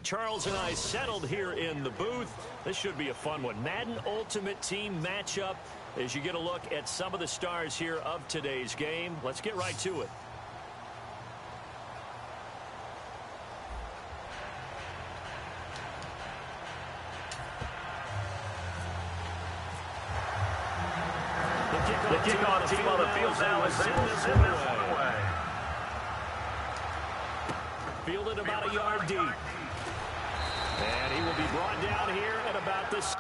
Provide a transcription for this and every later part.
Charles and I settled here in the booth. This should be a fun one. Madden Ultimate Team matchup as you get a look at some of the stars here of today's game. Let's get right to it. The kickoff team on the field now is sending this one away. Fielded about a yard deep. And he will be brought down here at about this.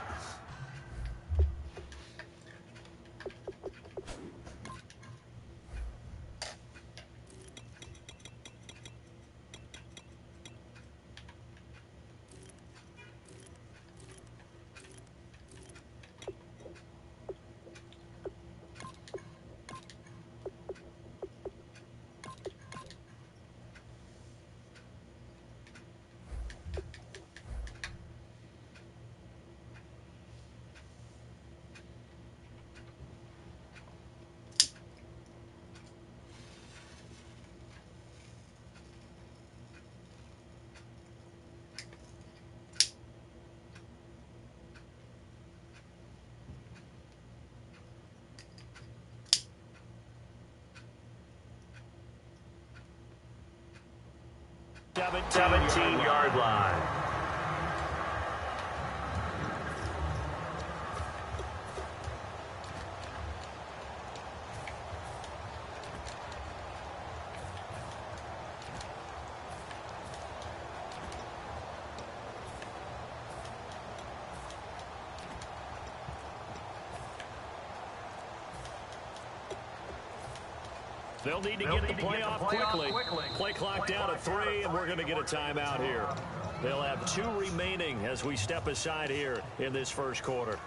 Seventeen-yard line. They'll need to get the play off quickly. Play clock down at 3, and we're going to get a timeout here. They'll have 2 remaining as we step aside here in this first quarter.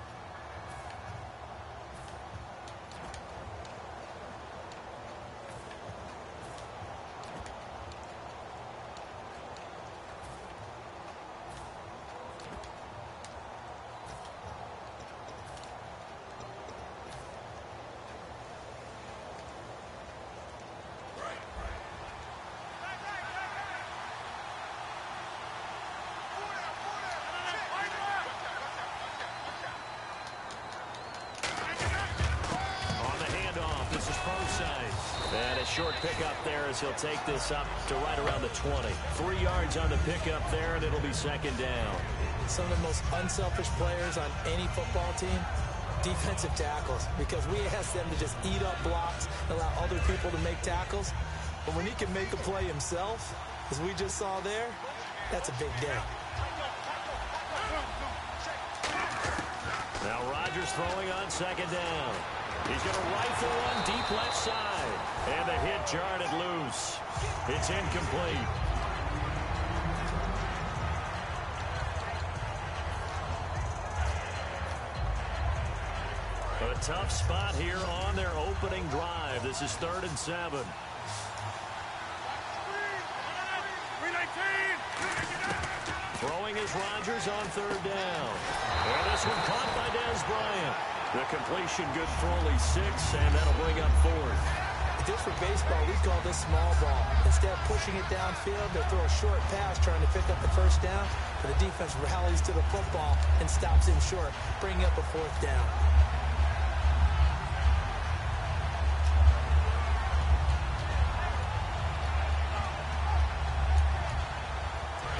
And a short pickup there as he'll take this up to right around the 20. 3 yards on the pickup there, and it'll be second down. Some of the most unselfish players on any football team, defensive tackles, because we ask them to just eat up blocks, allow other people to make tackles. But when he can make a play himself, as we just saw there, that's a big day. Now Rodgers throwing on second down. He's going to rifle one deep left side. And the hit jarred it loose. It's incomplete. A tough spot here on their opening drive. This is 3rd and 7. Throwing is Rodgers on 3rd down. And this one caught by Dez Bryant. The completion good for only 6, and that'll bring up 4th. Just for baseball, we call this small ball. Instead of pushing it downfield, they'll throw a short pass trying to pick up the first down. But the defense rallies to the football and stops him short, bringing up a 4th down.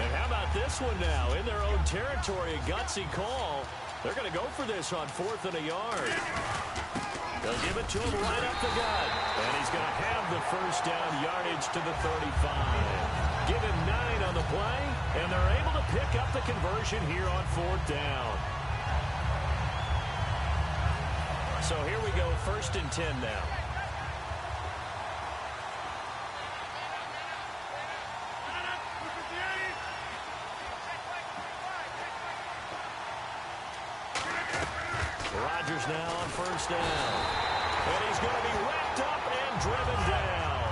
And how about this one now? In their own territory, a gutsy call. They're going to go for this on 4th and a yard. They'll give it to him right up the gut. And he's going to have the first down yardage to the 35. Give him 9 on the play, and they're able to pick up the conversion here on 4th down. So here we go, 1st and 10 now. Rodgers now on 1st down. And he's going to be wrapped up and driven down.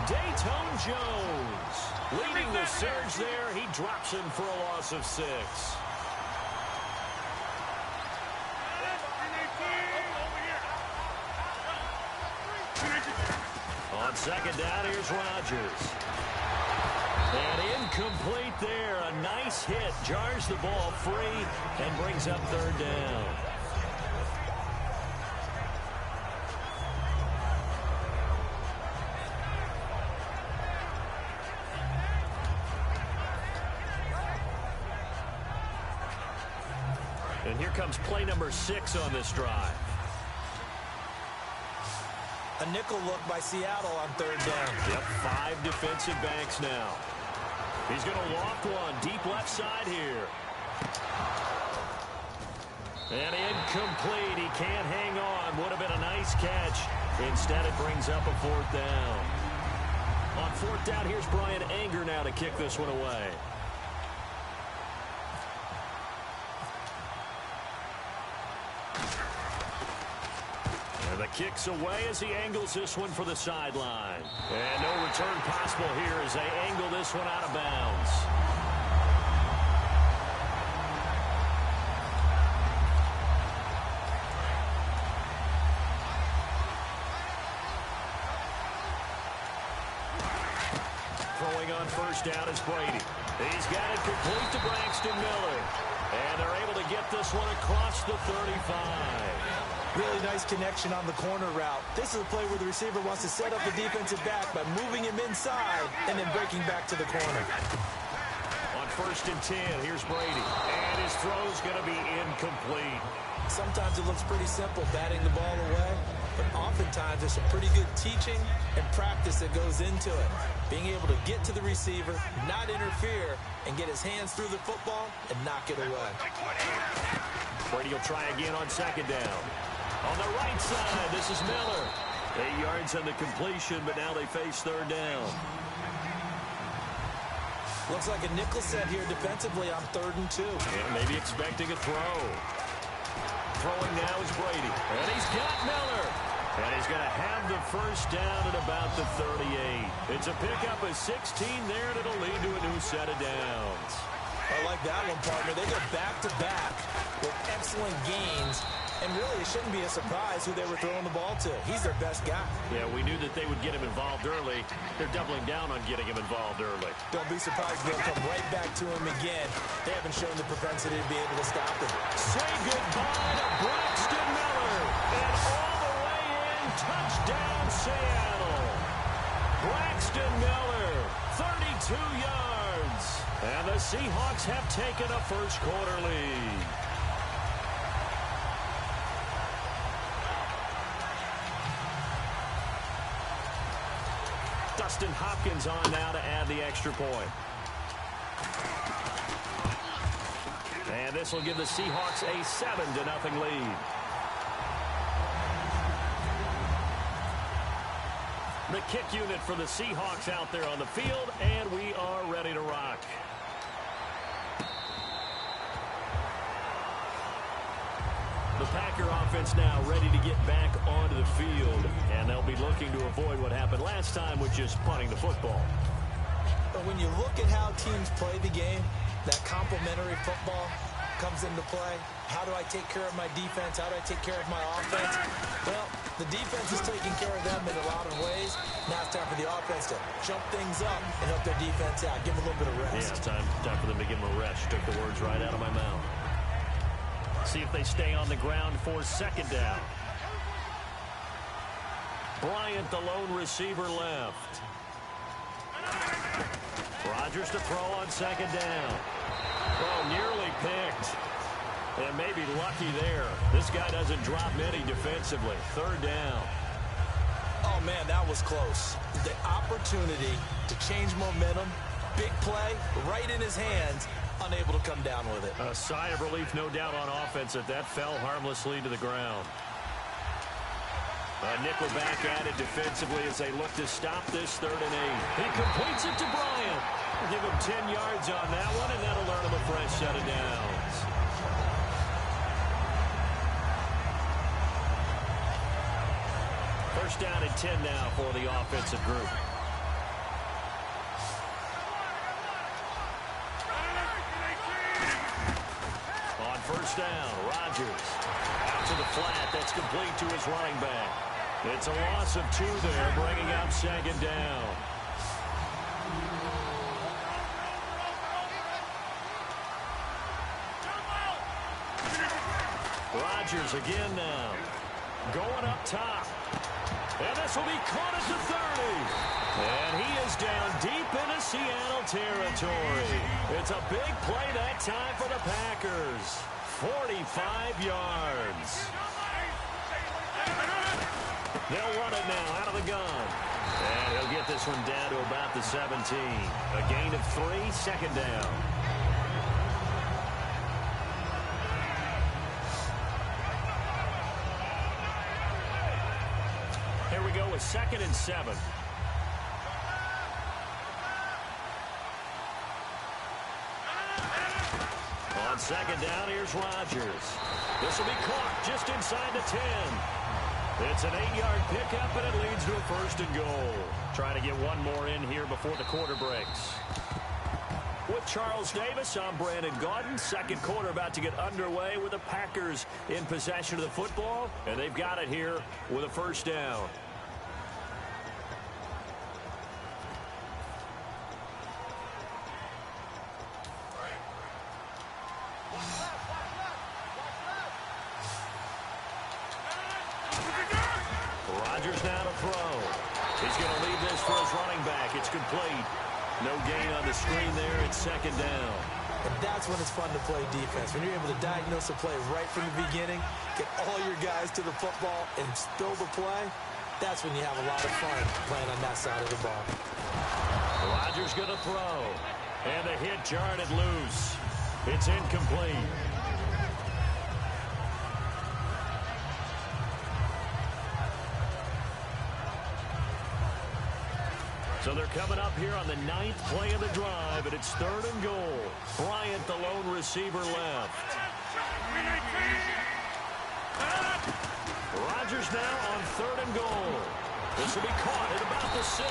Dayton Jones leading the surge there. He drops him for a loss of 6. On 2nd down, here's Rodgers. And Incomplete there. A nice hit. Jars the ball free and brings up third down. And here comes play number 6 on this drive. A nickel look by Seattle on third down. Yep, 5 defensive backs now. He's going to loft one deep left side here. And incomplete. He can't hang on. Would have been a nice catch. Instead, it brings up a fourth down. On fourth down, here's Brian Anger now to kick this one away. And the kick's away as he angles this one for the sideline. And no return possible here as they angle this one out of bounds. Throwing on first down is Brady. He's got it complete to Braxton Miller. And they're able to get this one across the 35. Really nice connection on the corner route. This is a play where the receiver wants to set up the defensive back by moving him inside and then breaking back to the corner. On first and 10, here's Brady. And his throw's going to be incomplete. Sometimes it looks pretty simple, batting the ball away. But oftentimes there's some pretty good teaching and practice that goes into it. Being able to get to the receiver, not interfere, and get his hands through the football and knock it away. Brady will try again on second down. On the right side, this is Miller. 8 yards on the completion, but now they face third down. Looks like a nickel set here defensively on 3rd and 2. And maybe expecting a throw. Throwing now is Brady. And he's got Miller. And he's going to have the first down at about the 38. It's a pickup of 16 there, and it'll lead to a new set of downs. I like that one, partner. They go back-to-back with excellent gains. And really, it shouldn't be a surprise who they were throwing the ball to. He's their best guy. Yeah, we knew that they would get him involved early. They're doubling down on getting him involved early. Don't be surprised if they'll come right back to him again. They haven't shown the propensity to be able to stop him. Say goodbye to Braxton Miller. And all the way in, touchdown Seattle. Braxton Miller, 32 yards. And the Seahawks have taken a first quarter lead. Dustin Hopkins on now to add the extra point. And this will give the Seahawks a 7-0 lead. The kick unit for the Seahawks out there on the field, and we are ready to rock. The Packer offense now ready to get back onto the field, and they'll be looking to avoid what happened last time with just punting the football. But when you look at how teams play the game, that complementary football comes into play. How do I take care of my defense? How do I take care of my offense? Well, the defense is taking care of them in a lot of ways. Now it's time for the offense to jump things up and help their defense out. Give them a little bit of rest. Yeah, time for them to give them a rest. Took the words right out of my mouth. See if they stay on the ground for second down. Bryant, the lone receiver, left. Rodgers to throw on second down. Oh, nearly picked. And maybe lucky there. This guy doesn't drop many defensively. Third down. Oh, man, that was close. The opportunity to change momentum, big play, right in his hands, unable to come down with it. A sigh of relief, no doubt, on offense that fell harmlessly to the ground. A nickelback added defensively as they look to stop this 3rd and 8. He completes it to Bryant. Give him 10 yards on that one, and that'll earn him a fresh set of downs. First down and 10 now for the offensive group. On first down, Rodgers out to the flat. That's complete to his running back. It's a loss of 2 there, bringing up second down. Rodgers again now. Going up top. And this will be caught at the 30. And he is down deep into Seattle territory. It's a big play that time for the Packers. 45 yards. They'll run it now out of the gun. And he'll get this one down to about the 17. A gain of 3, second down. Here we go with 2nd and 7. On 2nd down, here's Rodgers. This will be caught just inside the 10. It's an 8-yard pickup, and it leads to a 1st and goal. Trying to get one more in here before the quarter breaks. With Charles Davis, I'm Brandon Gaudin. Second quarter about to get underway with the Packers in possession of the football, and they've got it here with a 1st down. Rodgers now to throw. He's going to leave this for his running back. It's complete. No gain on the screen there. It's 2nd down. And that's when it's fun to play defense. When you're able to diagnose a play right from the beginning, get all your guys to the football, and spill the play, that's when you have a lot of fun playing on that side of the ball. Rodgers going to throw. And the hit jarred it loose. It's incomplete. So they're coming up here on the 9th play of the drive, and it's 3rd and goal. Bryant, the lone receiver, left. Rodgers now on 3rd and goal. This will be caught at about the 6.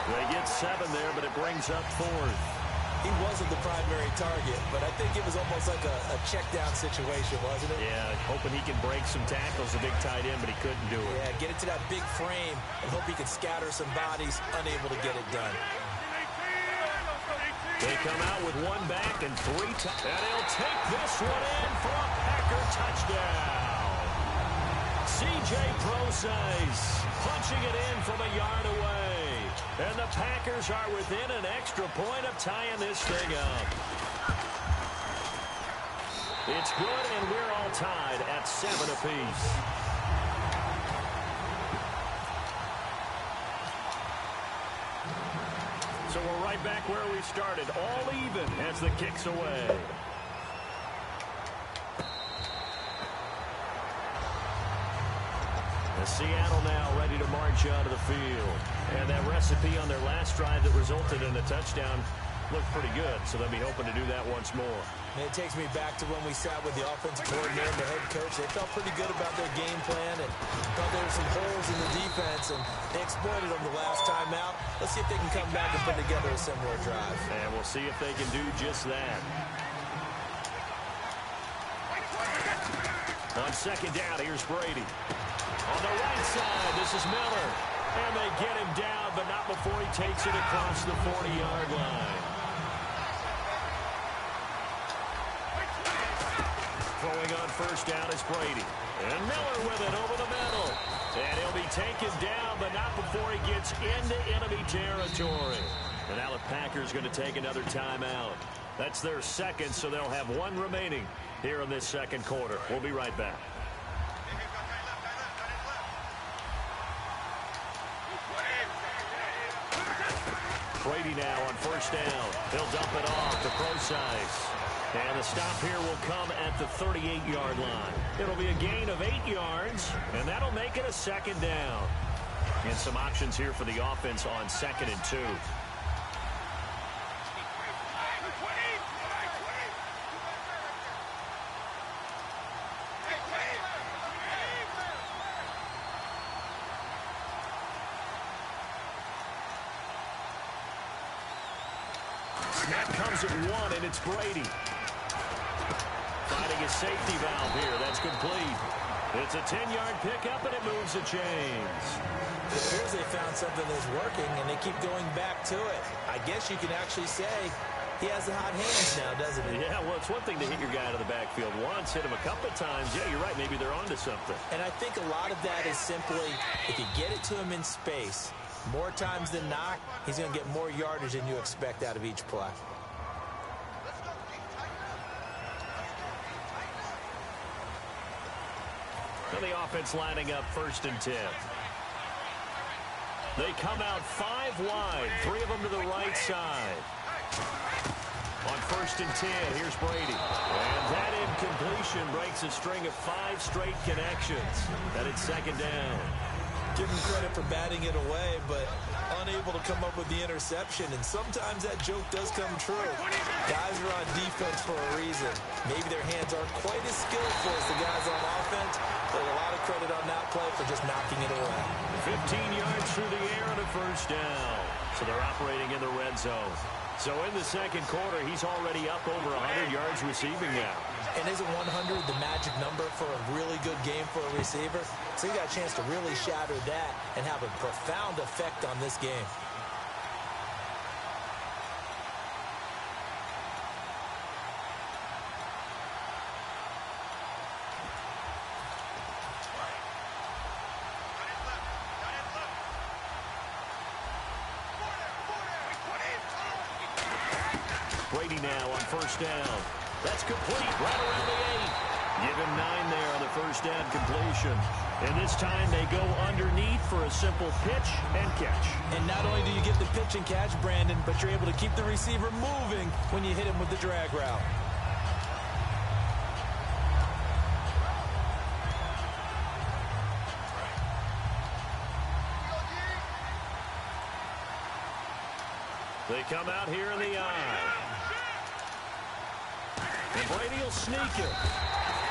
They get 7 there, but it brings up 4th. He wasn't the primary target, but I think it was almost like a check-down situation, wasn't it? Yeah, hoping he can break some tackles, a big tight end, but he couldn't do it. Yeah, get it to that big frame and hope he can scatter some bodies, unable to get it done. They come out with one back and 3 and he'll take this one in for a Packer touchdown. C.J. Procise punching it in from a yard away. And the Packers are within an extra point of tying this thing up. It's good, and we're all tied at 7 apiece. So we're right back where we started, all even as the kick's away. Seattle now ready to march out of the field. And that recipe on their last drive that resulted in a touchdown looked pretty good, so they'll be hoping to do that once more. And it takes me back to when we sat with the offensive coordinator and the head coach. They felt pretty good about their game plan and thought there were some holes in the defense, and they exploited them the last time out. Let's see if they can come back and put together a similar drive. And we'll see if they can do just that. On 2nd down, here's Brady. On the right side, this is Miller. And they get him down, but not before he takes it across the 40-yard line. Throwing on 1st down is Brady. And Miller with it over the middle. And he'll be taken down, but not before he gets into enemy territory. And now the Packers going to take another timeout. That's their 2nd, so they'll have 1 remaining here in this 2nd quarter. We'll be right back. Brady now on 1st down. He'll dump it off to Procise. And the stop here will come at the 38-yard line. It'll be a gain of 8 yards, and that'll make it a 2nd down. And some options here for the offense on 2nd and 2. Snap comes at 1, and it's Brady. Finding his safety valve here. That's complete. It's a 10-yard pickup, and it moves the chains. It appears they found something that's working, and they keep going back to it. I guess you can actually say He has the hot hands now, doesn't he? Yeah, well, it's one thing to hit your guy out of the backfield once, hit him a couple of times. Yeah, you're right. Maybe they're onto something. And I think a lot of that is simply, if you get it to him in space, more times than not, he's going to get more yardage than you expect out of each play. So the offense lining up 1st and 10. They come out 5 wide, 3 of them to the right side. On 1st and 10, here's Brady. And that incompletion breaks a string of 5 straight connections. And it's 2nd down. Give him credit for batting it away, but unable to come up with the interception. And sometimes that joke does come true. Guys are on defense for a reason. Maybe their hands aren't quite as skillful as the guys on offense, but a lot of credit on that play for just knocking it away. 15 yards through the air and a 1st down. So they're operating in the red zone. So in the 2nd quarter, he's already up over 100 yards receiving now. And isn't 100 the magic number for a really good game for a receiver? So he got a chance to really shatter that and have a profound effect on this game. Brady now on 1st down. That's complete right around the 8. Give him 9 there on the 1st down completion. And this time they go underneath for a simple pitch and catch. And not only do you get the pitch and catch, Brandon, but you're able to keep the receiver moving when you hit him with the drag route. They come out here in the eye. And Brady will sneak it.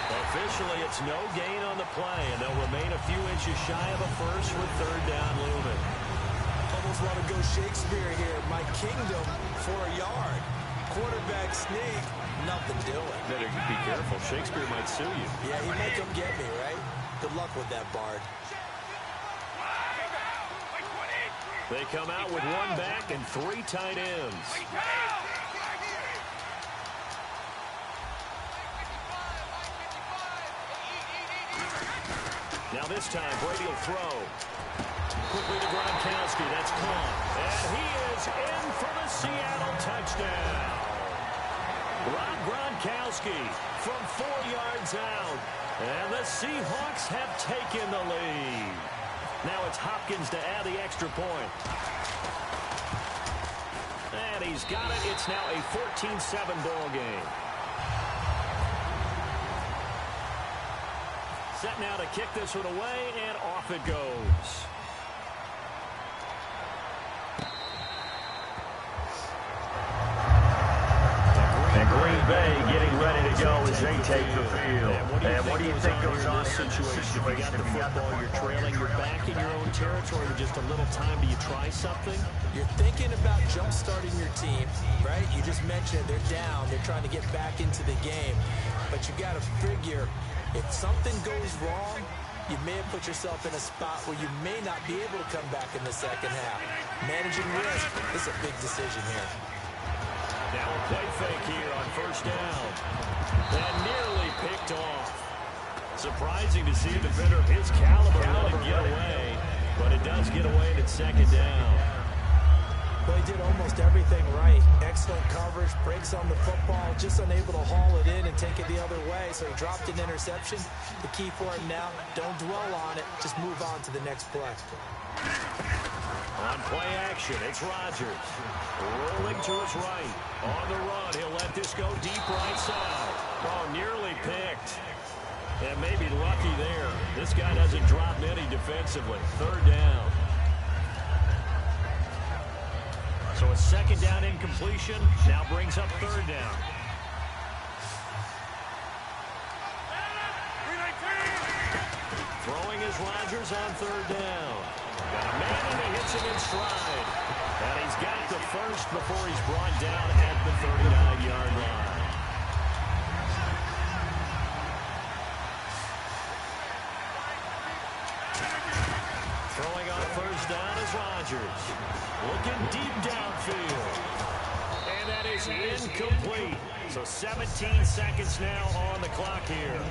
Officially, it's no gain on the play, and they'll remain a few inches shy of a first with 3rd down looming. Almost want to go Shakespeare here. My kingdom for a yard. Quarterback sneak, nothing doing. Better be careful. Shakespeare might sue you. Yeah, he might come get me, right? Good luck with that, Bard. They come out with 1 back and 3 tight ends. Now this time, Brady will throw. Quickly to Gronkowski. That's caught. And he is in for the Seattle touchdown. Rob Gronkowski from 4 yards out. And the Seahawks have taken the lead. Now it's Hopkins to add the extra point. And he's got it. It's now a 14-7 ball game. Set now to kick this one away, and off it goes. And Green Bay getting ready to go as they take the field. And what do you think goes on in this situation? You got the football, you're trailing, you're back in your own territory with just a little time. Do you try something? You're thinking about jump-starting your team, right? You just mentioned they're down. They're trying to get back into the game. But you got to figure, if something goes wrong, you may have put yourself in a spot where you may not be able to come back in the 2nd half. Managing risk is a big decision here. Now a play fake here on 1st down. And nearly picked off. Surprising to see a defender of his caliber let him get away. But it does get away and it's 2nd down. Well, he did almost everything right. Excellent coverage, breaks on the football, just unable to haul it in and take it the other way. So he dropped an interception. The key for him now, don't dwell on it. Just move on to the next play. On play action, it's Rodgers. Rolling to his right. On the run, he'll let this go deep right side. Oh, nearly picked. And maybe lucky there. This guy doesn't drop many defensively. 3rd down. So a 2nd down incompletion now brings up 3rd down. Throwing is Rodgers on 3rd down. Got a man and he hits him in stride. And he's got the first before he's brought down at the 39-yard line. Throwing on 1st down is Rodgers. Looking deep downfield. And that is incomplete. So 17 seconds now on the clock here.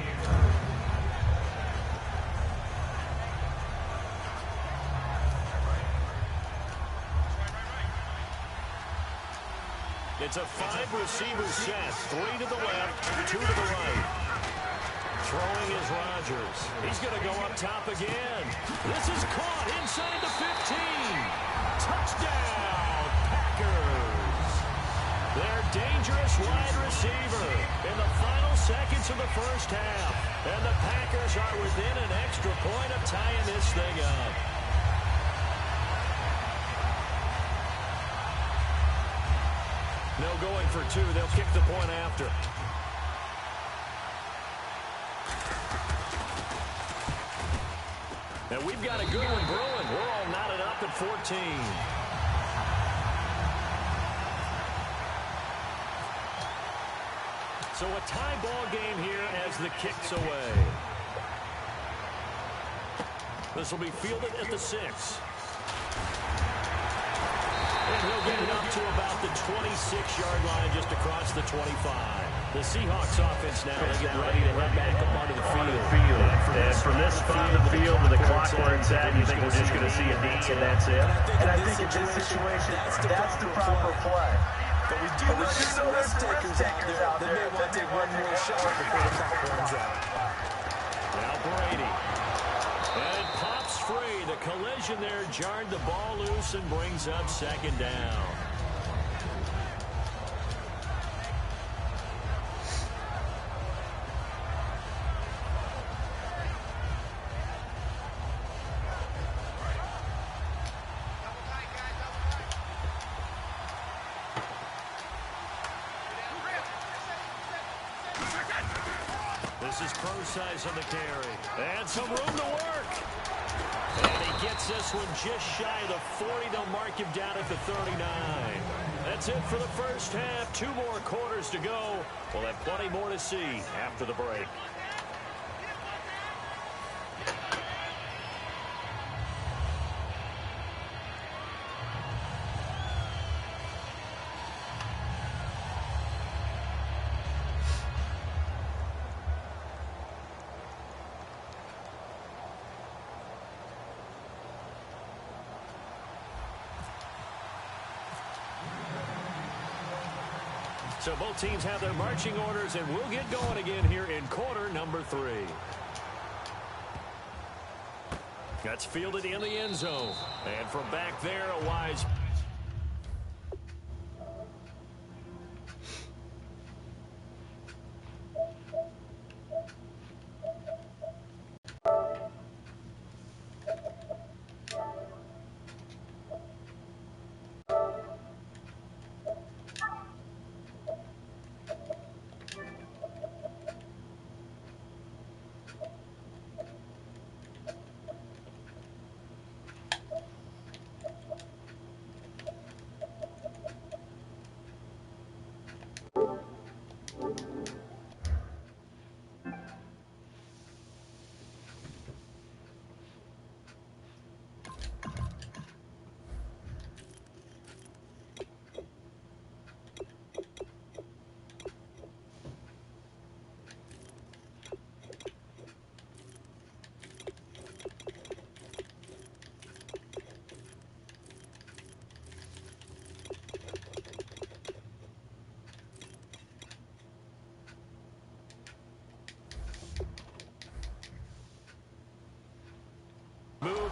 It's a 5-receiver set. 3 to the left, 2 to the right. Throwing is Rodgers. He's going to go up top again. This is caught inside the 15. Touchdown, Packers. Their dangerous wide receiver in the final seconds of the first half. And the Packers are within an extra point of tying this thing up. No going for 2. They'll kick the point after. And we've got a good one brewing. We're all knotted up at 14. So a tie ball game here as the kick's away. This will be fielded at the 6. And he'll get it up to about the 26-yard line just across the 25. The Seahawks offense now, they get ready to head back up onto the field. And from this spot in the field to the clock where it's at, you think we're just going to see a D and that's it? And I think in this situation, that's the proper play. But we do know there's some risk takers out there that may want to take one more shot before the clock runs out. Now Brady. And it pops free. The collision there jarred the ball loose and brings up second down. This is Pro-size on the carry. And some room to work. And he gets this one just shy of the 40. They'll mark him down at the 39. That's it for the first half. 2 more quarters to go. We'll have plenty more to see after the break. So both teams have their marching orders, and we'll get going again here in quarter number 3. That's fielded in the end zone. And from back there, a wise...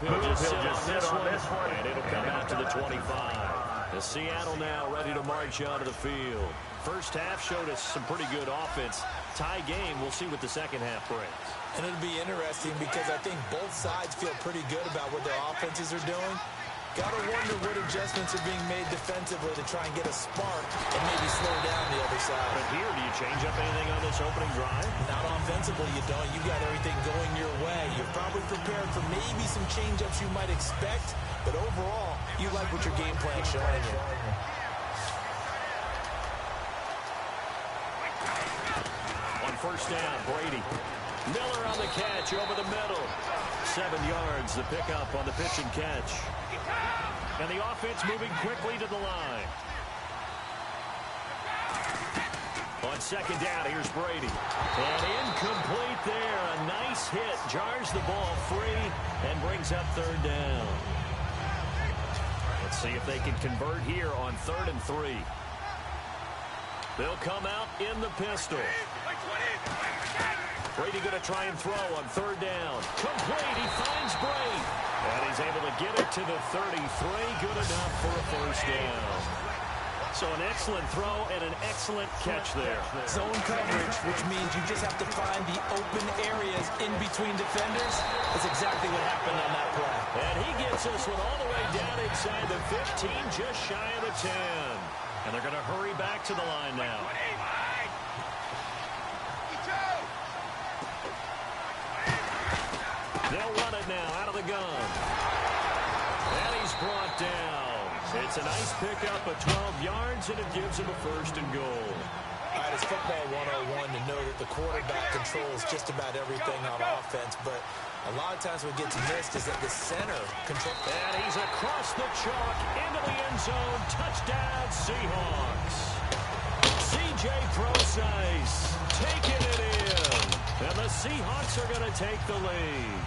He'll just sit on this one, and it'll come out to the 25. The Seattle now ready to march onto the field. First half showed us some pretty good offense. Tie game, we'll see what the second half brings. And it'll be interesting because I think both sides feel pretty good about what their offenses are doing. Gotta wonder what adjustments are being made defensively to try and get a spark and maybe slow down the other side. But here, do you change up anything on this opening drive? Not offensively, you don't. You got everything going your way. You're probably prepared for maybe some change-ups you might expect, but overall, you like what your game plan's showing you. On first down, Brady. Miller on the catch over the middle. 7 yards, the pickup on the pitch and catch. And the offense moving quickly to the line. second down. Here's Brady. And incomplete there. A nice hit. Jars the ball free and brings up third down. Let's see if they can convert here on 3rd and 3. They'll come out in the pistol. Brady going to try and throw on 3rd down. Complete. He finds Bray. And he's able to get it to the 33. Good enough for a first down. So an excellent throw and an excellent catch there. Zone coverage, which means you just have to find the open areas in between defenders. That's exactly what happened on that play. And he gets this one all the way down inside the 15, just shy of the 10. And they're going to hurry back to the line now. They'll run it now out of the gun. And he's brought down. It's a nice pickup of 12 yards, and it gives him a 1st and goal. All right, it's football 101 to know that the quarterback controls just about everything on offense, but a lot of times what gets missed is that the center controls. And he's across the chalk into the end zone. Touchdown, Seahawks. C.J. Procise taking it in. And the Seahawks are going to take the lead.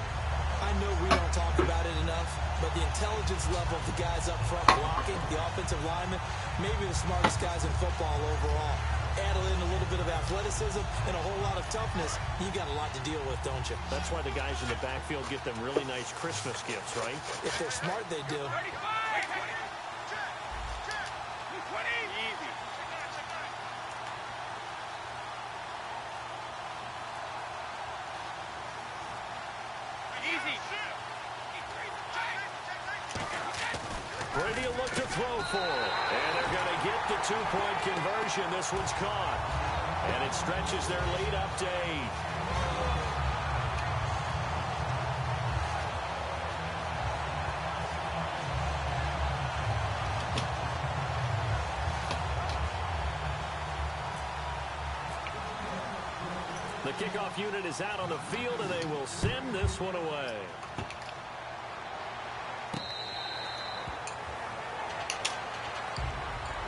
I know we don't talk about it enough, but the intelligence level of the guys up front blocking, the offensive linemen, maybe the smartest guys in football overall. Add in a little bit of athleticism and a whole lot of toughness, you got a lot to deal with, don't you? That's why the guys in the backfield get them really nice Christmas gifts, right? If they're smart, they do. Brady will look to throw for it. And they're going to get the 2-point conversion. This one's caught. And it stretches their lead up to 8. The kickoff unit is out on the field, and they will send this one away.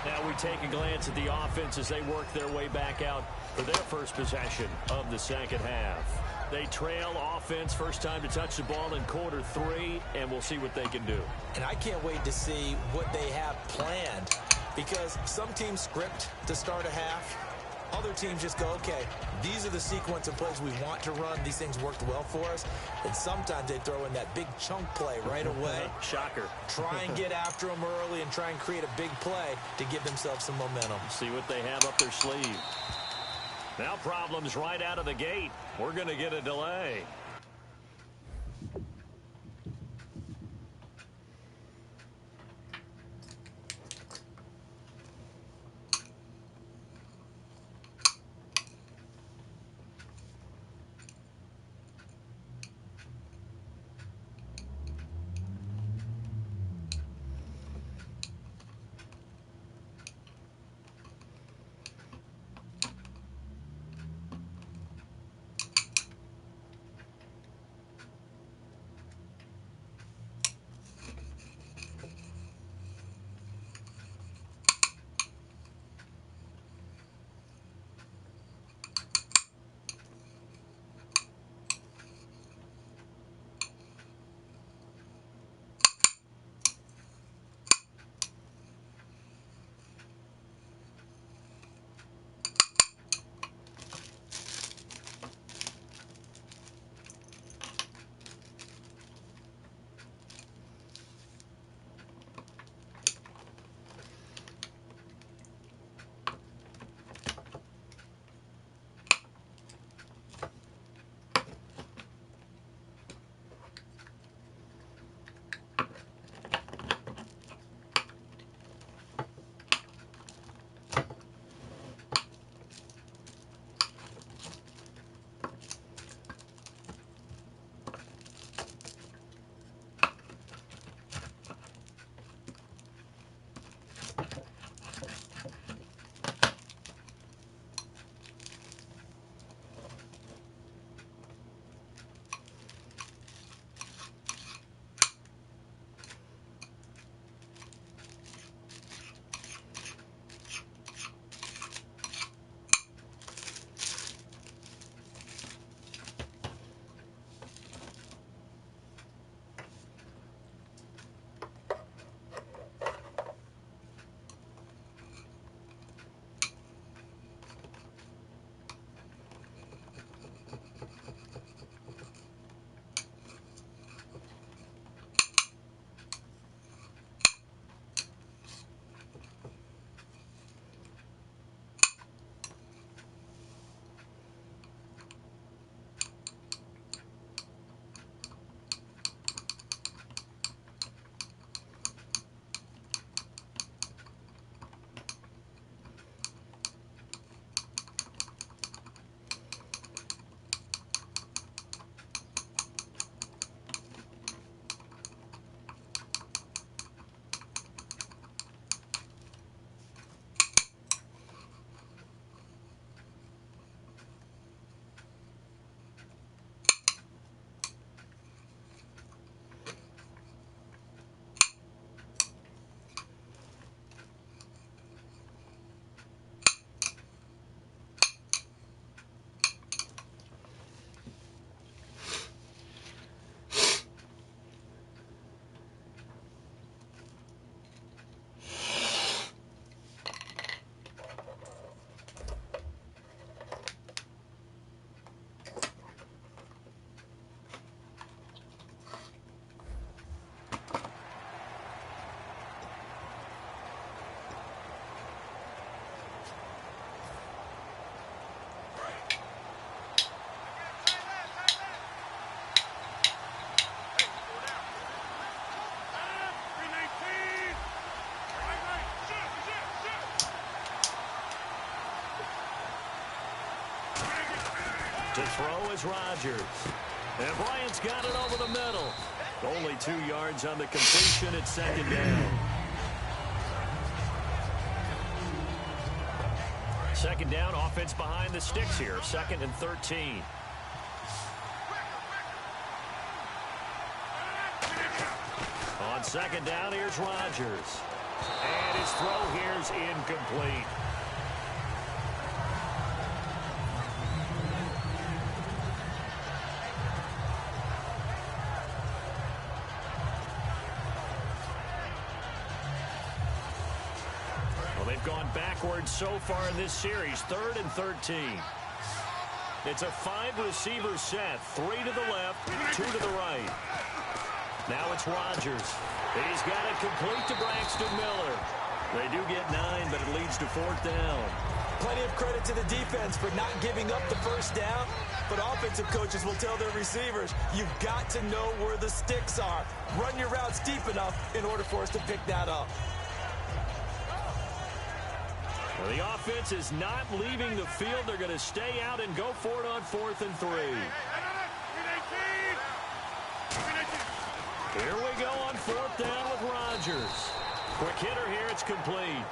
Now we take a glance at the offense as they work their way back out for their first possession of the second half. They trail offense, first time to touch the ball in quarter 3, and we'll see what they can do. And I can't wait to see what they have planned, because some teams script to start a half. Other teams just go, okay, these are the sequence of plays we want to run. These things worked well for us. And sometimes they throw in that big chunk play right away. Shocker. Try and get after them early and try and create a big play to give themselves some momentum. See what they have up their sleeve. Now problems right out of the gate. We're going to get a delay. To throw is Rodgers. And Bryant's got it over the middle. Only 2 yards on the completion at second down. Second down, offense behind the sticks here. 2nd and 13. On second down, here's Rodgers. And his throw here's incomplete. Well, they've gone backwards so far in this series. 3rd and 13. It's a 5-receiver set. 3 to the left, 2 to the right. Now it's Rodgers. He's got it complete to Braxton Miller. They do get 9, but it leads to 4th down. Plenty of credit to the defense for not giving up the first down, but offensive coaches will tell their receivers, you've got to know where the sticks are. Run your routes deep enough in order for us to pick that up. Well, the offense is not leaving the field. They're going to stay out and go for it on 4th and 3. Here we go on 4th down with Rodgers. Quick hitter here, it's complete.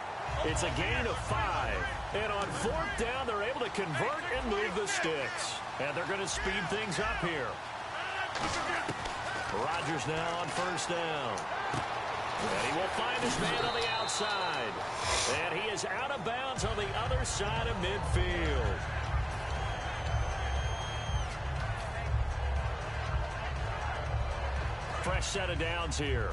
It's a gain of 5. And on 4th down, they're able to convert and move the sticks. And they're going to speed things up here. Rodgers now on 1st down. And he will find his man on the outside. And he is out of bounds on the other side of midfield. Fresh set of downs here.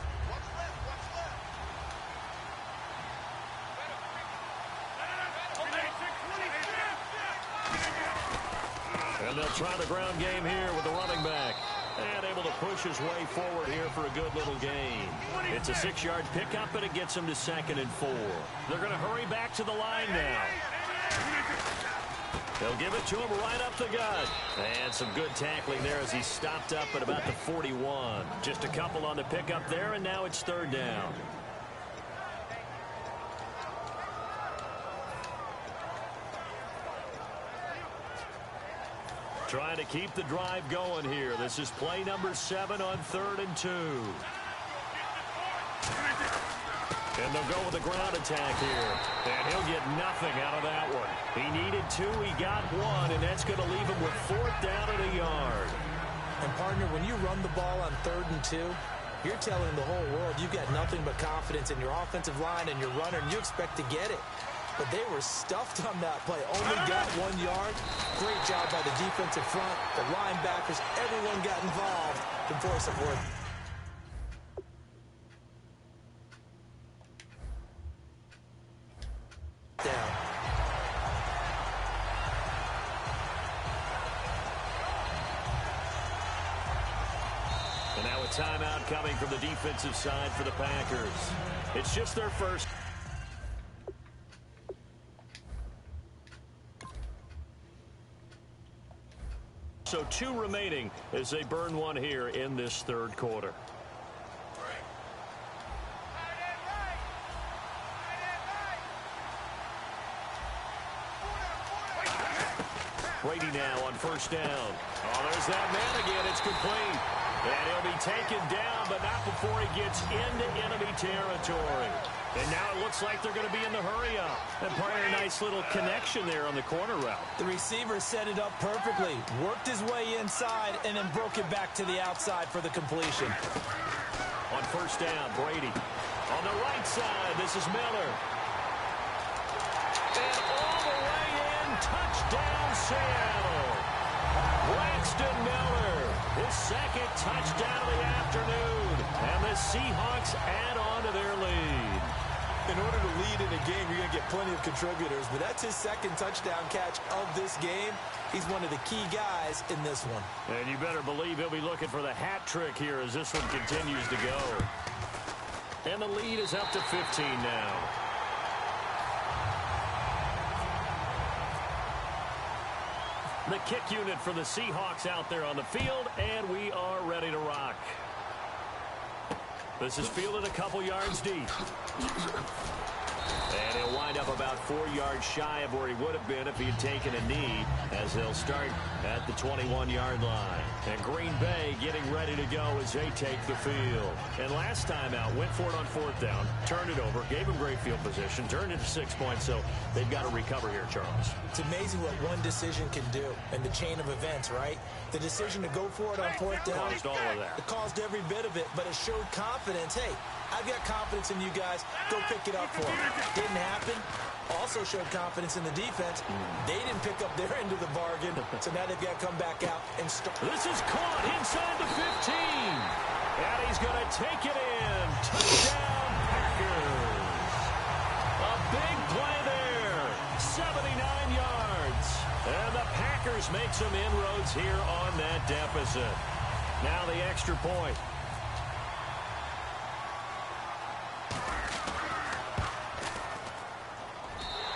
And they'll try the ground game here with the running back. And able to push his way forward here for a good little gain. It's a 6-yard pickup, and it gets him to 2nd and 4. They're going to hurry back to the line now. They'll give it to him right up the gut. And some good tackling there as he stopped up at about the 41. Just a couple on the pickup there, and now it's 3rd down. Trying to keep the drive going here. This is play number 7 on 3rd and 2. And they'll go with a ground attack here. And he'll get nothing out of that one. He needed 2, he got 1, and that's going to leave him with 4th down at a yard. And, partner, when you run the ball on 3rd and 2, you're telling the whole world you've got nothing but confidence in your offensive line and your runner, and you expect to get it. But they were stuffed on that play. Only got 1 yard. Great job by the defensive front. The linebackers, everyone got involved to force a 4th. Down. And now a timeout coming from the defensive side for the Packers. It's just their first. So 2 remaining as they burn 1 here in this 3rd quarter. Brady now on 1st down. Oh, there's that man again. It's complete. And he'll be taken down, but not before he gets into enemy territory. And now it looks like they're going to be in the hurry-up. And part of a nice little connection there on the corner route. The receiver set it up perfectly, worked his way inside, and then broke it back to the outside for the completion. On 1st down, Brady. On the right side, this is Miller. And all the way in, touchdown Seattle. Braxton Miller, his 2nd touchdown of the afternoon. And the Seahawks add on to their lead. In order to lead in a game, you're going to get plenty of contributors, but that's his 2nd touchdown catch of this game. He's one of the key guys in this one. And you better believe he'll be looking for the hat trick here as this one continues to go. And the lead is up to 15 now. The kick unit for the Seahawks out there on the field, and we are ready to rock. This is fielded a couple yards deep. And he'll wind up up about 4 yards shy of where he would have been if he had taken a knee, as they'll start at the 21-yard line. And Green Bay getting ready to go as they take the field. And last time out, went for it on 4th down, turned it over, gave him great field position, turned it to 6 points, so they've got to recover here, Charles. It's amazing what one decision can do in the chain of events, right? The decision to go for it on 4th down. Caused all of that. It caused every bit of it, but it showed confidence. Hey, I've got confidence in you guys. Go pick it up for me. Didn't happen. Also showed confidence in the defense. They didn't pick up their end of the bargain, so now they've got to come back out and start. This is caught inside the 15. And he's going to take it in. Touchdown, Packers. A big play there. 79 yards. And the Packers make some inroads here on that deficit. Now the extra point.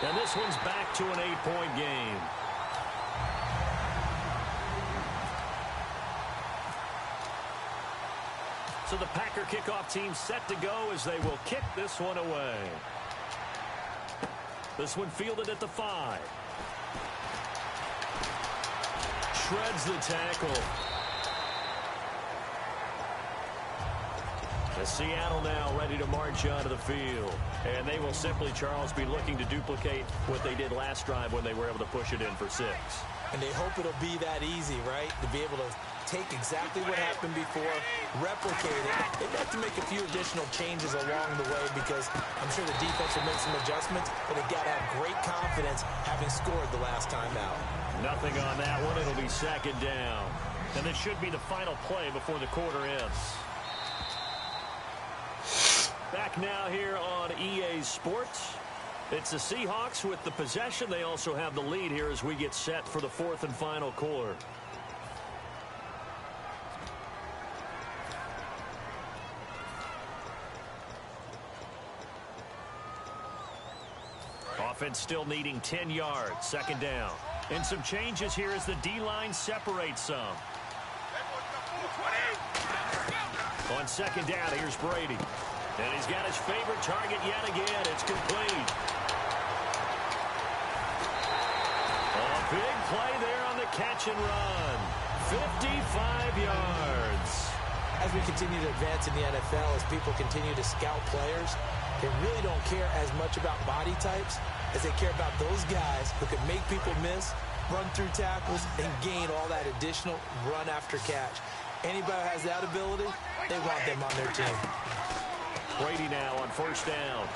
And this one's back to an 8-point game. So the Packer kickoff team set to go as they will kick this one away. This one fielded at the 5. Shreds the tackle. As Seattle now ready to march onto the field. And they will simply, Charles, be looking to duplicate what they did last drive when they were able to push it in for 6. And they hope it'll be that easy, right? To be able to take exactly what happened before, replicate it. They've got to make a few additional changes along the way because I'm sure the defense will make some adjustments, but they've got to have great confidence having scored the last time out. Nothing on that one. It'll be 2nd down. And this should be the final play before the quarter ends. Back now here on EA Sports. It's the Seahawks with the possession. They also have the lead here as we get set for the 4th and final quarter. Offense still needing 10 yards. 2nd down. And some changes here as the D-line separates some. On 2nd down, here's Brady. And he's got his favorite target yet again. It's complete. A big play there on the catch and run. 55 yards. As we continue to advance in the NFL, as people continue to scout players, they really don't care as much about body types as they care about those guys who can make people miss, run through tackles, and gain all that additional run after catch. Anybody who has that ability, they want them on their team. Brady now on 1st down.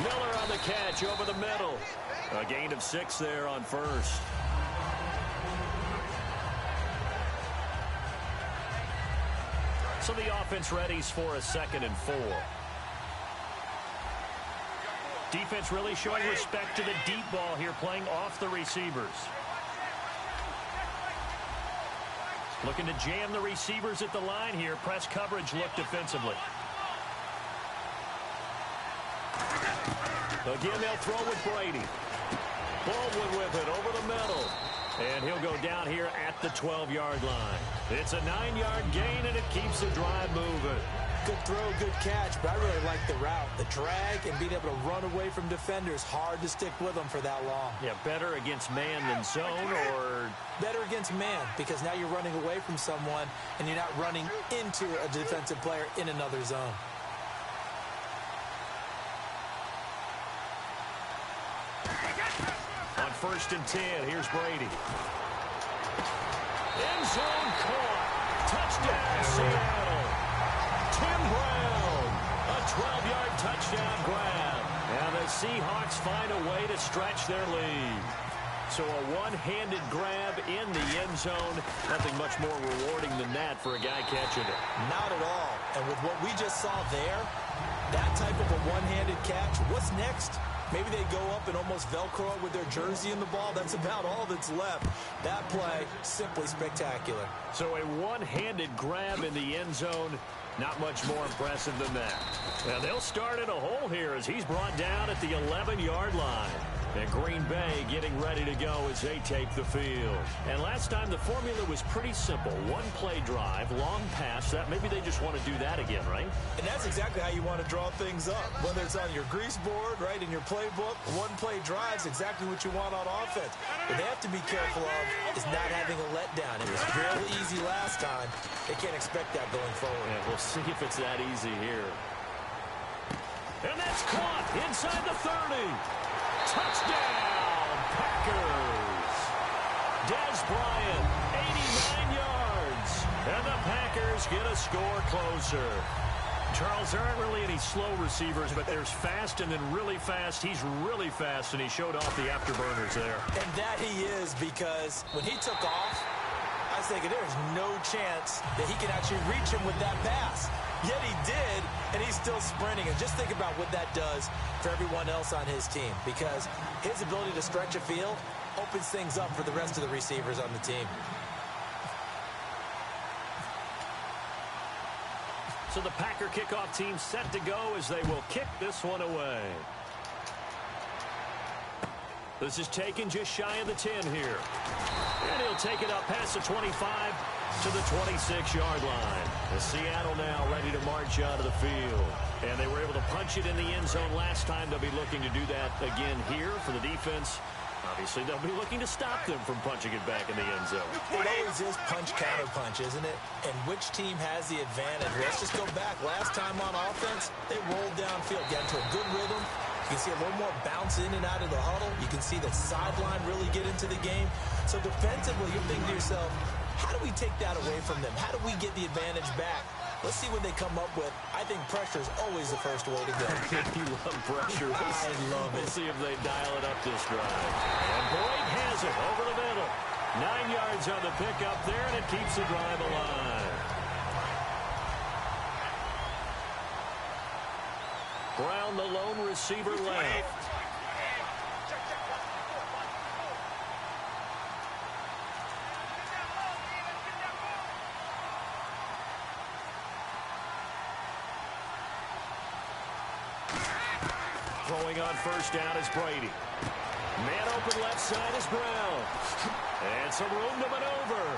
Miller on the catch over the middle. A gain of 6 there on 1st. So the offense readies for a 2nd and 4. Defense really showing respect to the deep ball here, playing off the receivers. Looking to jam the receivers at the line here. Press coverage look defensively. Again, they'll throw with Brady. Baldwin with it over the middle. And he'll go down here at the 12-yard line. It's a 9-yard gain, and it keeps the drive moving. Good throw, good catch, but I really like the route. The drag and being able to run away from defenders. Hard to stick with them for that long. Yeah, better against man than zone, or? Better against man, because now you're running away from someone, and you're not running into a defensive player in another zone. On 1st and 10, here's Brady. End zone caught. Touchdown, Seattle. Tim Brown. A 12-yard touchdown grab. And the Seahawks find a way to stretch their lead. So a one-handed grab in the end zone. Nothing much more rewarding than that for a guy catching it. Not at all. And with what we just saw there, that type of a one-handed catch, what's next? Maybe they go up and almost Velcro with their jersey in the ball. That's about all that's left. That play, simply spectacular. So a one-handed grab in the end zone, not much more impressive than that. Now they'll start in a hole here as he's brought down at the 11-yard line. And Green Bay getting ready to go as they take the field. And last time the formula was pretty simple. One play drive, long pass. That maybe they just want to do that again, right? And that's exactly how you want to draw things up. Whether it's on your grease board, right, in your playbook, one play drive's exactly what you want on offense. What they have to be careful of is not having a letdown. It was real easy last time. They can't expect that going forward. Yeah, we'll see if it's that easy here. And that's caught inside the 30. Touchdown, Packers. Dez Bryant, 89 yards. And the Packers get a score closer. Charles, there aren't really any slow receivers, but there's fast and then really fast. He's really fast, and he showed off the afterburners there. And that he is, because when he took off, I was thinking there's no chance that he can actually reach him with that pass. Yet he did, and he's still sprinting. And just think about what that does for everyone else on his team, because his ability to stretch a field opens things up for the rest of the receivers on the team. So the Packer kickoff team set to go as they will kick this one away. This is taken just shy of the 10 here. And he'll take it up past the 25 to the 26-yard line. As Seattle now ready to march out of the field. And they were able to punch it in the end zone last time. They'll be looking to do that again here for the defense. Obviously, they'll be looking to stop them from punching it back in the end zone. It always is punch-counter-punch, isn't it? And which team has the advantage? Let's just go back. Last time on offense, they rolled downfield, got into a good rhythm. You can see a little more bounce in and out of the huddle. You can see the sideline really get into the game. So defensively, you're thinking to yourself, how do we take that away from them? How do we get the advantage back? Let's see what they come up with. I think pressure is always the first way to go. You love pressure. I love it. We'll see if they dial it up this drive. And Boyd has it over the middle. 9 yards on the pickup there, and it keeps the drive alive. Brown, the lone receiver left. Throwing on first down is Brady. Man open left side is Brown. And some room to maneuver.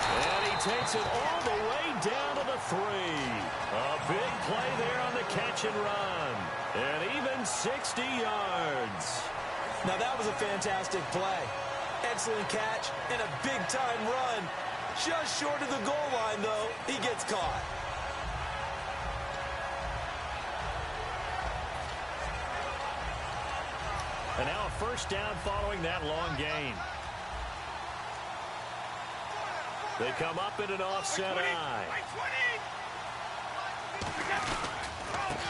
And he takes it all the way down to the 3. A big play there on the catch and run. And even 60 yards. Now that was a fantastic play. Excellent catch and a big-time run. Just short of the goal line, though. He gets caught. And now a first down following that long gain. They come up in an offset eye.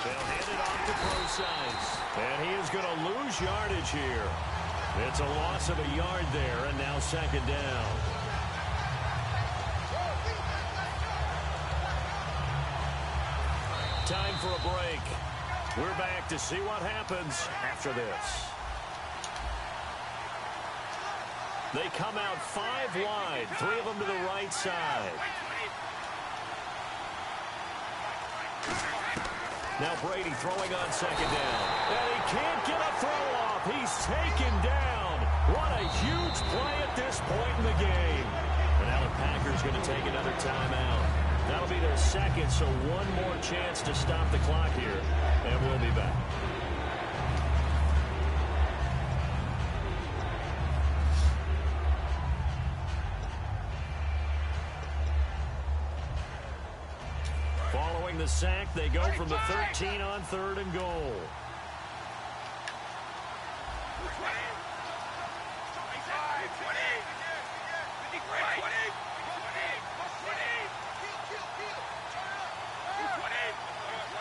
They'll hand it off to Procise. And he is going to lose yardage here. It's a loss of a yard there, and now second down. Time for a break. We're back to see what happens after this. They come out 5 wide, 3 of them to the right side. Now Brady throwing on second down. And he can't get a throw off. He's taken down. What a huge play at this point in the game. And now the Packers going to take another timeout. That'll be their second, so one more chance to stop the clock here. And we'll be back. Following the sack, they go from the 13 on 3rd and goal.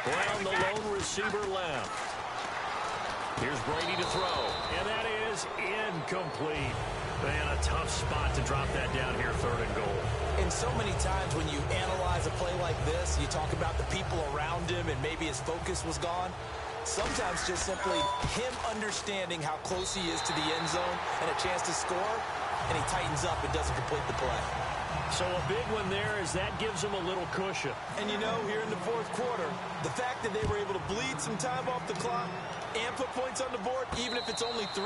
Brown, the lone receiver left. Here's Brady to throw, and that is incomplete. Man, a tough spot to drop that down here, 3rd and goal. And so many times when you analyze a play like this, you talk about the people around him and maybe his focus was gone. Sometimes just simply him understanding how close he is to the end zone and a chance to score, and he tightens up and doesn't complete the play. So a big one there as that gives them a little cushion. And you know, here in the fourth quarter, the fact that they were able to bleed some time off the clock and put points on the board, even if it's only 3,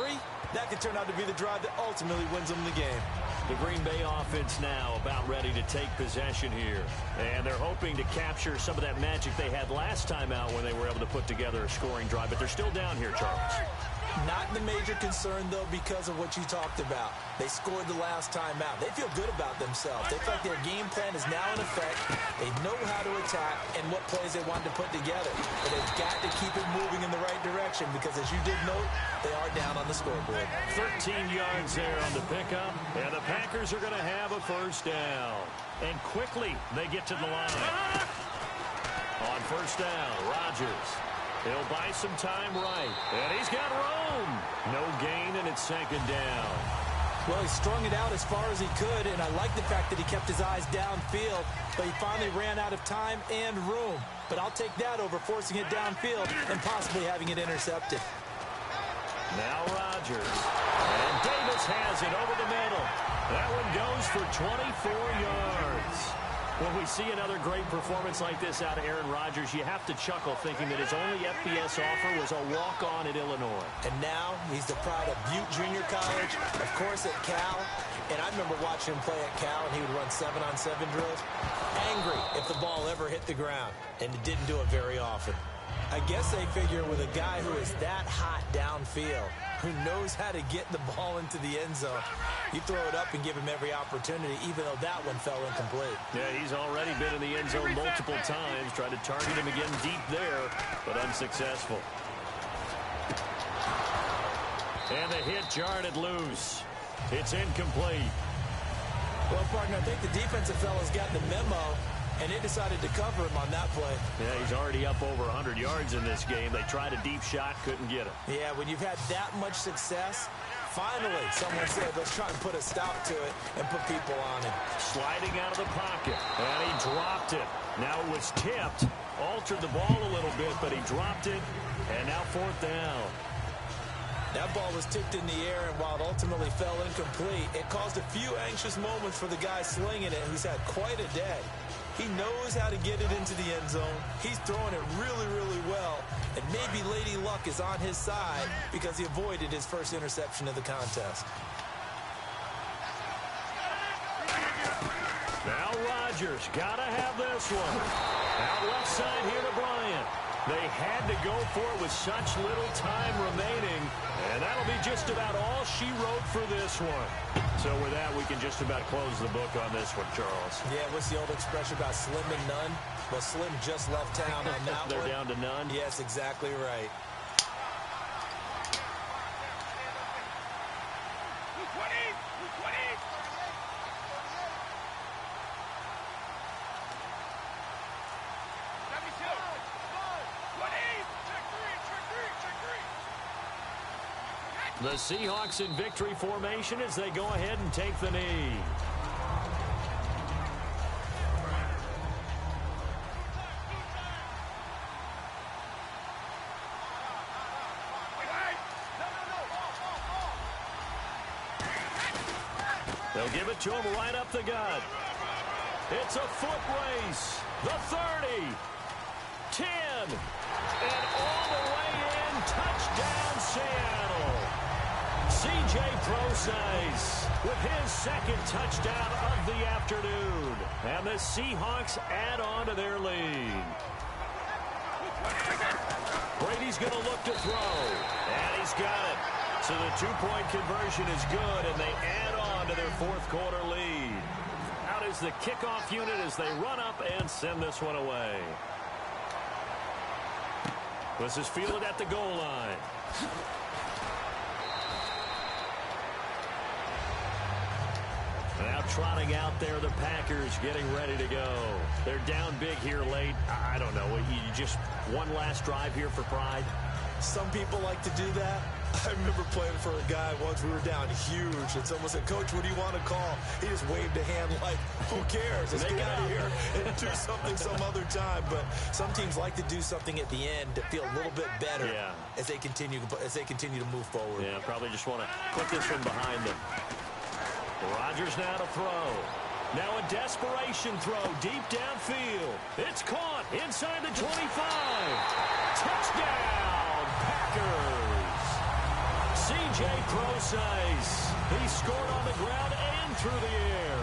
that could turn out to be the drive that ultimately wins them the game. The Green Bay offense now about ready to take possession here. And they're hoping to capture some of that magic they had last time out when they were able to put together a scoring drive. But they're still down here, Charles. Not the major concern, though, because of what you talked about. They scored the last time out. They feel good about themselves. They feel like their game plan is now in effect. They know how to attack and what plays they want to put together. But they've got to keep it moving in the right direction because, as you did note, they are down on the scoreboard. 13 yards there on the pickup. And the Packers are going to have a first down. And quickly, they get to the line. On first down, Rodgers. He'll buy some time right. And he's got room. No gain, and it's second down. Well, he strung it out as far as he could, and I like the fact that he kept his eyes downfield, but he finally ran out of time and room. But I'll take that over forcing it downfield and possibly having it intercepted. Now Rodgers. And Davis has it over the middle. That one goes for 24 yards. When we see another great performance like this out of Aaron Rodgers, you have to chuckle thinking that his only FBS offer was a walk-on at Illinois. And now he's the pride of Butte Junior College, of course at Cal. And I remember watching him play at Cal, and he would run 7-on-7 drills. Angry if the ball ever hit the ground, and it didn't do it very often. I guess they figure with a guy who is that hot downfield, who knows how to get the ball into the end zone, you throw it up and give him every opportunity, even though that one fell incomplete. Yeah, he's already been in the end zone multiple times, tried to target him again deep there, but unsuccessful. And the hit jarred it loose. It's incomplete. Well, partner, I think the defensive fellas got the memo, and they decided to cover him on that play. Yeah, he's already up over 100 yards in this game. They tried a deep shot, couldn't get it. Yeah, when you've had that much success, finally someone said, let's try and put a stop to it and put people on him. Sliding out of the pocket, and he dropped it. Now it was tipped, altered the ball a little bit, but he dropped it, and now fourth down. That ball was tipped in the air, and while it ultimately fell incomplete, it caused a few anxious moments for the guy slinging it, who's had quite a day. He knows how to get it into the end zone. He's throwing it really, really well. And maybe Lady Luck is on his side because he avoided his first interception of the contest. Now Rodgers, gotta have this one. Out left side here to Bryant. They had to go for it with such little time remaining, and that'll be just about all she wrote for this one. So with that, we can just about close the book on this one, Charles. Yeah, what's the old expression about slim and none? Well, Slim just left town on that They're one. down to none? Yes, exactly right. The Seahawks in victory formation as they go ahead and take the knee. They'll give it to him right up the gut. It's a foot race. The 30. 10. And all the way in. Touchdown, Seattle. C.J. Procise with his second touchdown of the afternoon. And the Seahawks add on to their lead. Brady's going to look to throw. And he's got it. So the two-point conversion is good, and they add on to their fourth quarter lead. Out is the kickoff unit as they run up and send this one away. This is fielded at the goal line. Now trotting out there, the Packers getting ready to go. They're down big here late. I don't know. You just one last drive here for pride? Some people like to do that. I remember playing for a guy once. We were down huge, and someone said, "Coach, what do you want to call?" He just waved a hand like, who cares? Let's get out of here and do something some other time. But some teams like to do something at the end to feel a little bit better as they continue to move forward. Yeah, probably just want to put this one behind them. Rodgers now to throw. Now a desperation throw deep downfield. It's caught inside the 25. Touchdown, Packers. C.J. Procise. He scored on the ground and through the air.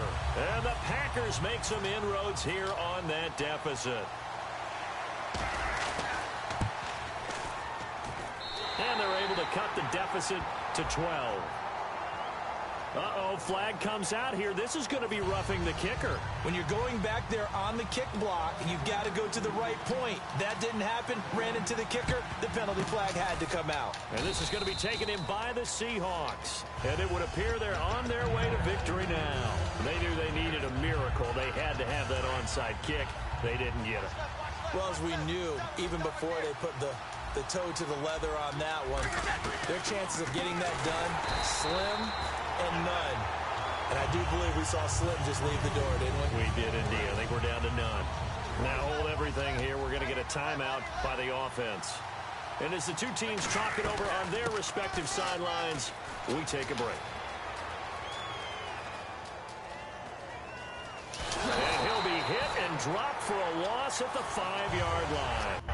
And the Packers make some inroads here on that deficit. And they're able to cut the deficit to 12. Uh-oh, flag comes out here. This is going to be roughing the kicker. When you're going back there on the kick block, you've got to go to the right point. That didn't happen. Ran into the kicker. The penalty flag had to come out. And this is going to be taken in by the Seahawks. And it would appear they're on their way to victory now. They knew they needed a miracle. They had to have that onside kick. They didn't get it. Well, as we knew, even before they put the toe to the leather on that one, their chances of getting that done, slim and none. And I do believe we saw Slim just leave the door, didn't we? We did indeed. I think we're down to none. Now hold everything here. We're going to get a timeout by the offense. And as the two teams talk it over on their respective sidelines, we take a break. And he'll be hit and dropped for a loss at the 5-yard line.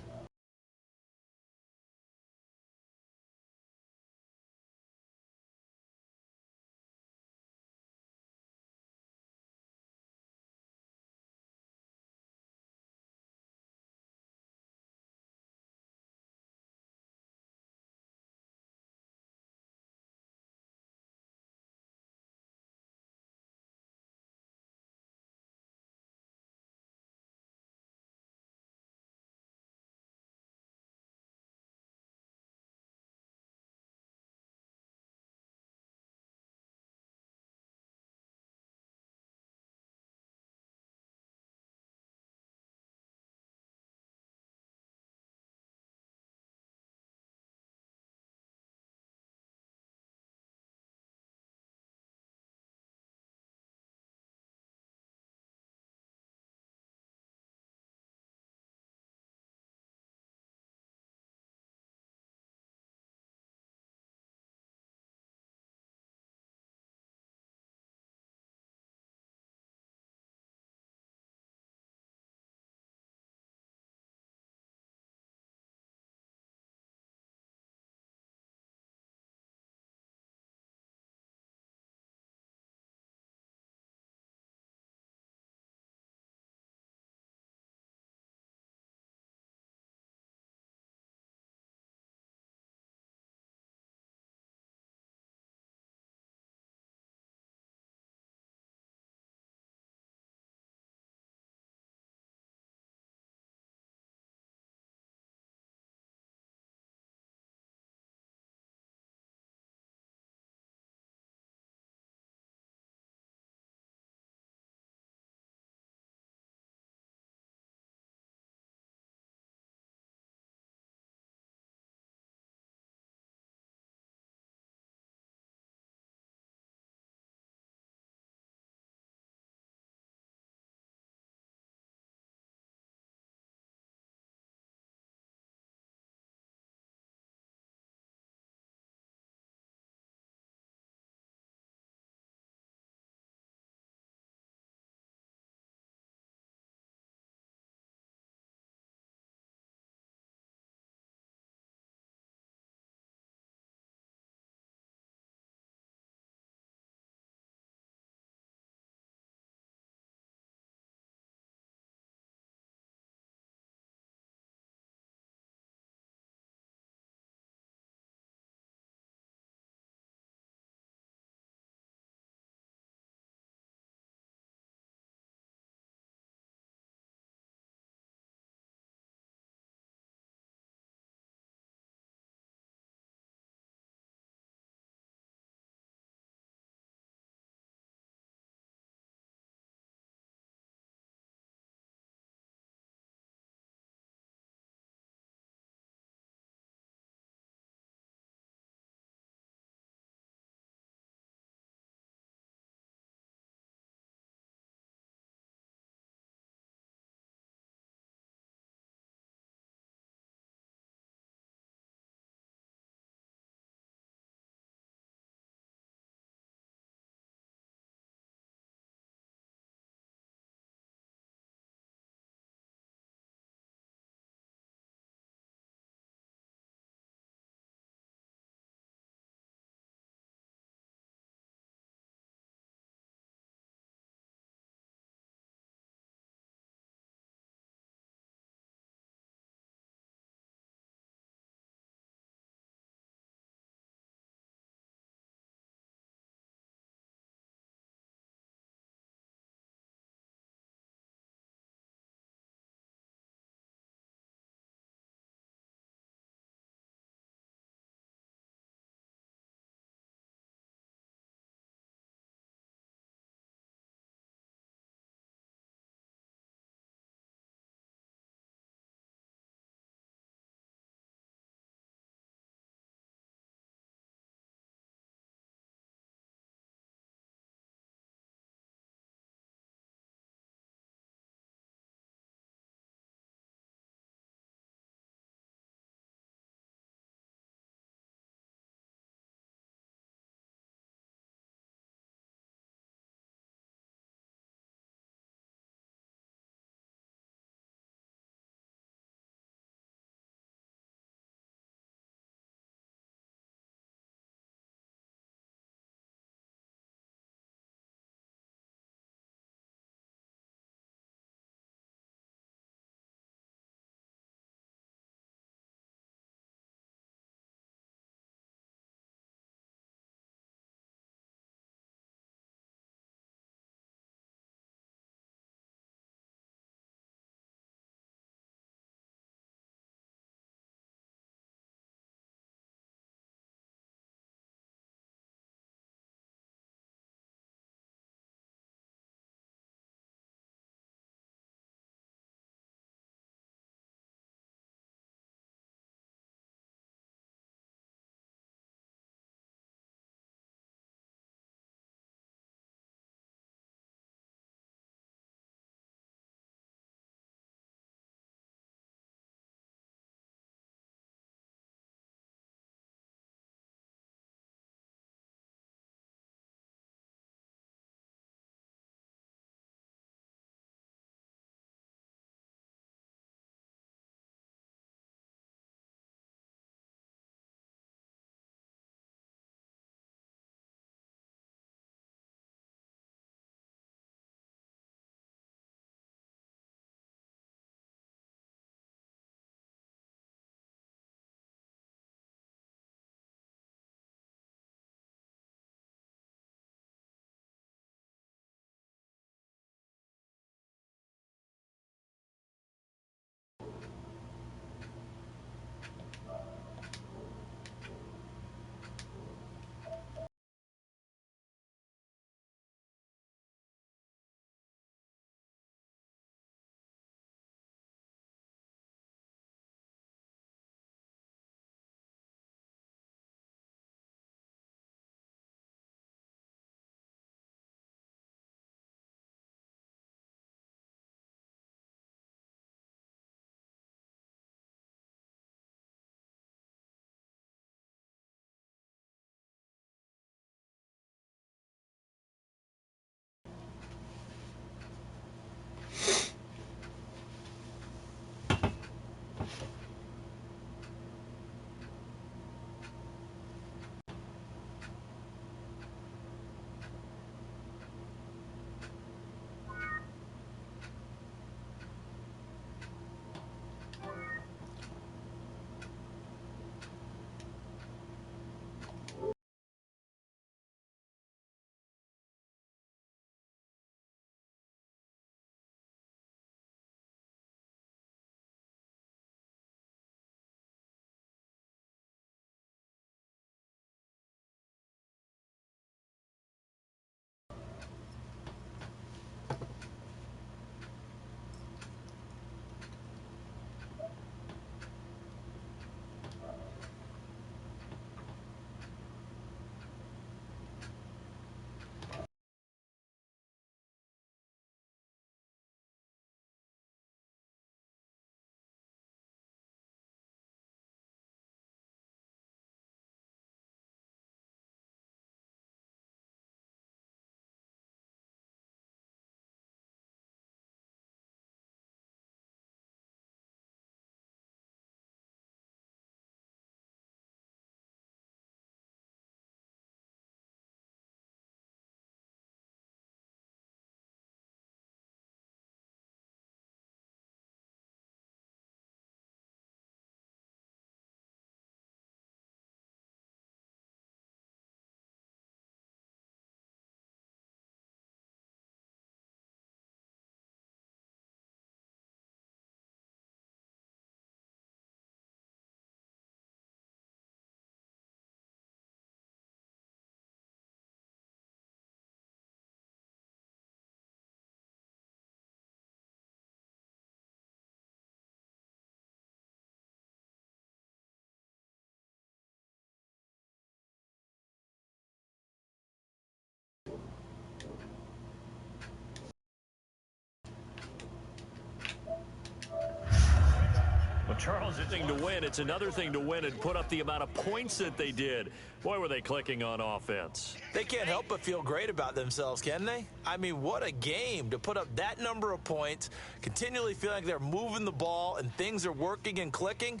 Charles, it's Thing to win. It's another thing to win and put up the amount of points that they did. Boy, were they clicking on offense. They can't help but feel great about themselves, can they? I mean, what a game to put up that number of points, continually feeling like they're moving the ball and things are working and clicking.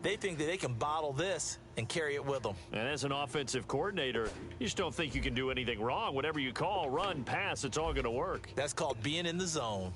They think that they can bottle this and carry it with them. And as an offensive coordinator, you just don't think you can do anything wrong. Whatever you call, run, pass, it's all going to work. That's called being in the zone.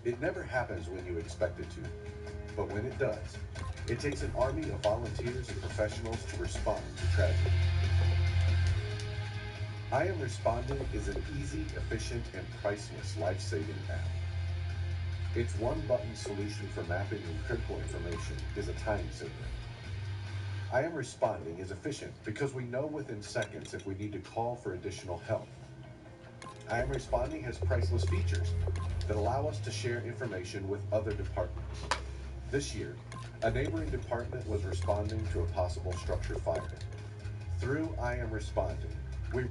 It never happens when you expect it to, but when it does, it takes an army of volunteers and professionals to respond to tragedy. I Am Responding is an easy, efficient, and priceless life-saving app. Its one-button solution for mapping and critical information is a time saver. I Am Responding is efficient because we know within seconds if we need to call for additional help. I Am Responding has priceless features that allow us to share information with other departments. This year, a neighboring department was responding to a possible structure fire. Through I Am Responding, we